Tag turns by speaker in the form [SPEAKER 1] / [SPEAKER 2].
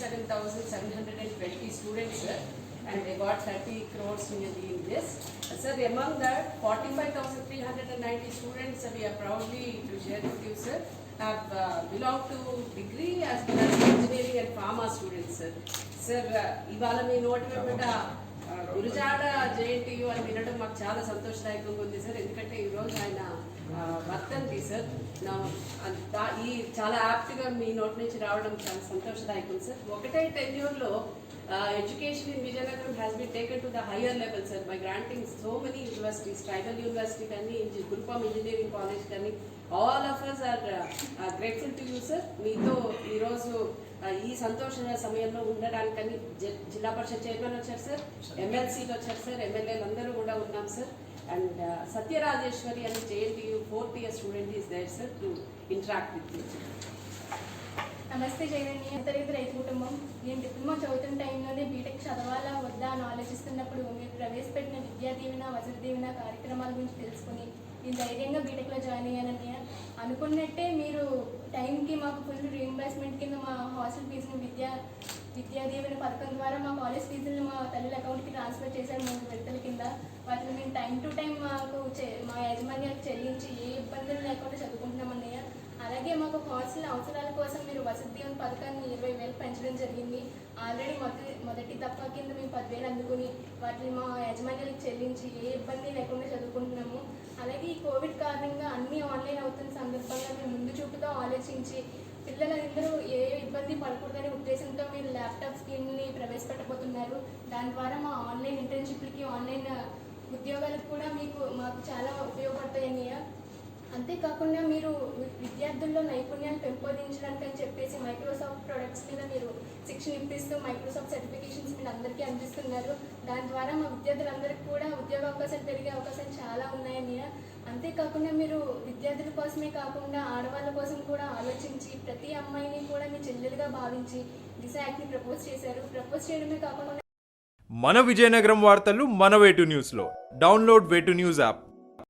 [SPEAKER 1] 27,720 students, sir, and they got 30 crores nearly in this. Sir, among that, 45,390 students, we are proudly to share with you, sir, have belonged to degree as well as engineering and pharma students, sir. Sir, ఇవాళ మీ నోటి వెంబట Gurajada JNTU అని వినడం మాకు చాలా సంతోషదాయకంగా ఉంది sir. ఎందుకంటే ఈరోజు ఆయన వర్తంతి సార్. ఈ చాలా యాప్ట్గా మీ నోటి నుంచి రావడం చాలా సంతోషదాయకం సార్. ఒకటే టెన్యూర్లో education in Vijayanagar has been taken to the higher level, sir, by granting so many universities, tribal university kani, Gurupam Engineering College kani. All of us are grateful to you, sir. మీతో ఈరోజు ఈ సంతోష సమయంలో ఉండడానికని జిల్లా పరిషత్ chairman వచ్చారు sir, ఎమ్మెల్సీలు వచ్చారు sir, ఎమ్మెల్యేలు అందరూ కూడా ఉన్నాం సార్. అండ్ సత్యరాజేశ్వరి అని JNTU 4th year student is there, sir, to interact with you.
[SPEAKER 2] నమస్తే జయవేణి. అంతర్గత రైతు కుటుంబం. నేను డిప్లొమా చదువుతున్న టైంలోనే బీటెక్ చదవాలా వద్దా అని ఆలోచిస్తున్నప్పుడు మీరు ప్రవేశపెట్టిన విద్యా దీవెన, వసతి దీవెన కార్యక్రమాల గురించి తెలుసుకుని నేను ధైర్యంగా బీటెక్లో జాయిన్ అయ్యానని అనుకున్నట్టే మీరు టైంకి మాకు ఫుల్ రీఎంబర్స్మెంట్ కింద మా హాస్టల్ ఫీజుని విద్యా దీవెన పథకం ద్వారా మా కాలేజ్ ఫీజులను మా తల్లుల అకౌంట్కి ట్రాన్స్ఫర్ చేశారు 3 విడతల కింద. వాటిని మేము టైం టు టైం మాకు మా యాజమాన్యాలకు చెల్లించి ఏ ఇబ్బందులు లేకుండా చదువుకుంటున్నామన్నయ్య. అలాగే మాకు హాస్టల్ అవసరాల కోసం మీరు వసతి దీవెన పథకాన్ని 20,000 పెంచడం జరిగింది. ఆల్రెడీ మొదటి దఫా కింద మేము 10,000 అందుకుని వాటిని మా యాజమాన్యాలకు చెల్లించి ఏ ఇబ్బంది లేకుండా చదువుకుంటున్నాము. అలాగే ఈ కోవిడ్ కారణంగా అన్నీ ఆన్లైన్ అవుతున్న సందర్భంగా మేము ముందు చూపుతో ఆలోచించి పిల్లలందరూ ఏ ఇబ్బంది పడకూడదనే ఉద్దేశంతో మీరు ల్యాప్టాప్ స్కీమ్ని ప్రవేశపెట్టబోతున్నారు. దాని ద్వారా మా ఆన్లైన్ ఇంటర్న్షిప్లకి, ఆన్లైన్ ఉద్యోగాలకు కూడా మాకు చాలా ఉపయోగపడతాయన్నయ్య. అంతేకాకుండా మీరు విద్యార్థుల్లో నైపుణ్యాన్ని పెంపొందించడానికి అని చెప్పేసి మైక్రోసాఫ్ట్ ప్రొడక్ట్స్ మీద మీరు శిక్షణ ఇప్పిస్తూ మైక్రోసాఫ్ట్ సర్టిఫికేషన్స్ మీరు అందరికీ అందిస్తున్నారు. దాని ద్వారా మా విద్యార్థులందరికీ కూడా ఉద్యోగ అవకాశాలు పెరిగే అవకాశాలు చాలా ఉన్నాయన్నయ్య. అంతేకాకుండా మీరు విద్యార్థుల కోసమే కాకుండా ఆడవాళ్ళ కోసం కూడా ఆలోచించి ప్రతి అమ్మాయిని కూడా మీ చెల్లెలుగా భావించి దిశ యాక్ట్ని ప్రపోజ్ చేశారు. ప్రపోజ్ చేయడమే కాకుండా
[SPEAKER 3] మన విజయనగరం వార్తలు మన వేటు న్యూస్లో డౌన్లోడ్ వేటు న్యూస్ యాప్.